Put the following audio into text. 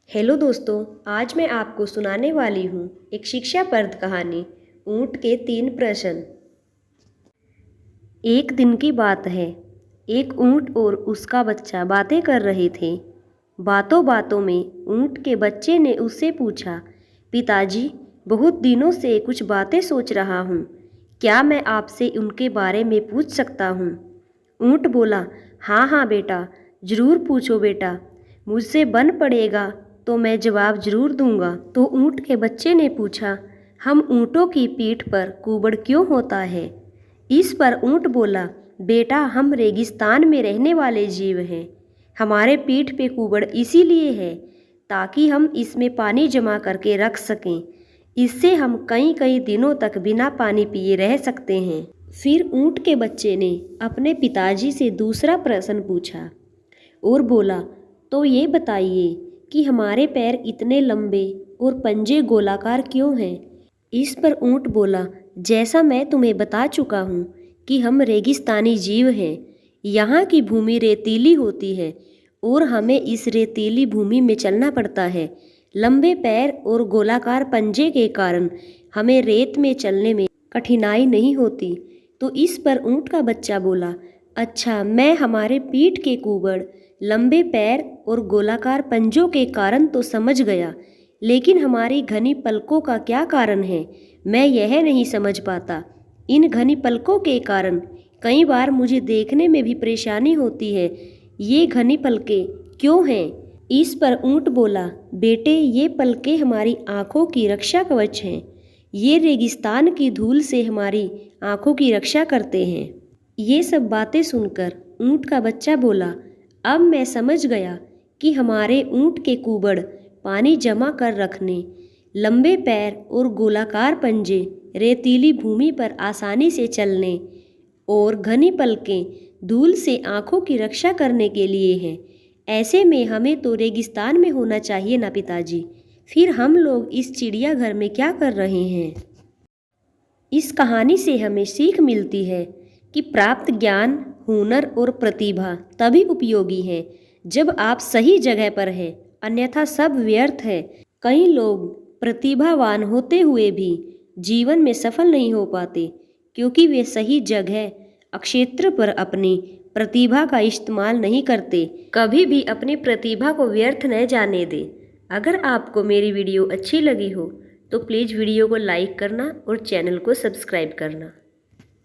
Hello दोस्तों, आज मैं आपको सुनाने वाली हूँ एक शिक्षाप्रद कहानी, ऊँट के 3 प्रश्न। एक दिन की बात है। एक ऊँट और उसका बच्चा बातें कर रहे थे। बातों बातों में ऊँट के बच्चे ने उससे पूछा, पिताजी, बहुत दिनों से कुछ बातें सोच रहा हूँ, क्या मैं आपसे उनके बारे में पूछ सकता हूँ? ऊँट बोला, हाँ हाँ बेटा, ज़रूर पूछो बेटा, मुझसे बन पड़ेगा तो मैं जवाब ज़रूर दूंगा। तो ऊँट के बच्चे ने पूछा, हम ऊँटों की पीठ पर कुबड़ क्यों होता है? इस पर ऊँट बोला, बेटा, हम रेगिस्तान में रहने वाले जीव हैं। हमारे पीठ पे कुबड़ इसीलिए है ताकि हम इसमें पानी जमा करके रख सकें। इससे हम कई कई दिनों तक बिना पानी पिए रह सकते हैं। फिर ऊँट के बच्चे ने अपने पिताजी से दूसरा प्रश्न पूछा और बोला, तो ये बताइए कि हमारे पैर इतने लंबे और पंजे गोलाकार क्यों हैं? इस पर ऊँट बोला, जैसा मैं तुम्हें बता चुका हूँ कि हम रेगिस्तानी जीव हैं। यहाँ की भूमि रेतीली होती है और हमें इस रेतीली भूमि में चलना पड़ता है। लंबे पैर और गोलाकार पंजे के कारण हमें रेत में चलने में कठिनाई नहीं होती। तो इस पर ऊँट का बच्चा बोला, अच्छा, मैं हमारे पीठ के कुबड़, लंबे पैर और गोलाकार पंजों के कारण तो समझ गया, लेकिन हमारी घनी पलकों का क्या कारण है, मैं यह नहीं समझ पाता। इन घनी पलकों के कारण कई बार मुझे देखने में भी परेशानी होती है। ये घनी पलकें क्यों हैं? इस पर ऊँट बोला, बेटे, ये पलकें हमारी आँखों की रक्षा कवच हैं। ये रेगिस्तान की धूल से हमारी आँखों की रक्षा करते हैं। ये सब बातें सुनकर ऊँट का बच्चा बोला, अब मैं समझ गया कि हमारे ऊँट के कुबड़ पानी जमा कर रखने, लंबे पैर और गोलाकार पंजे रेतीली भूमि पर आसानी से चलने और घनी पलकें धूल से आँखों की रक्षा करने के लिए हैं। ऐसे में हमें तो रेगिस्तान में होना चाहिए ना पिताजी। फिर हम लोग इस चिड़ियाघर में क्या कर रहे हैं? इस कहानी से हमें सीख मिलती है कि प्राप्त ज्ञान, हुनर और प्रतिभा तभी उपयोगी है जब आप सही जगह पर हैं, अन्यथा सब व्यर्थ है। कई लोग प्रतिभावान होते हुए भी जीवन में सफल नहीं हो पाते क्योंकि वे सही जगह, क्षेत्र पर अपनी प्रतिभा का इस्तेमाल नहीं करते। कभी भी अपनी प्रतिभा को व्यर्थ न जाने दें। अगर आपको मेरी वीडियो अच्छी लगी हो तो प्लीज़ वीडियो को लाइक करना और चैनल को सब्सक्राइब करना।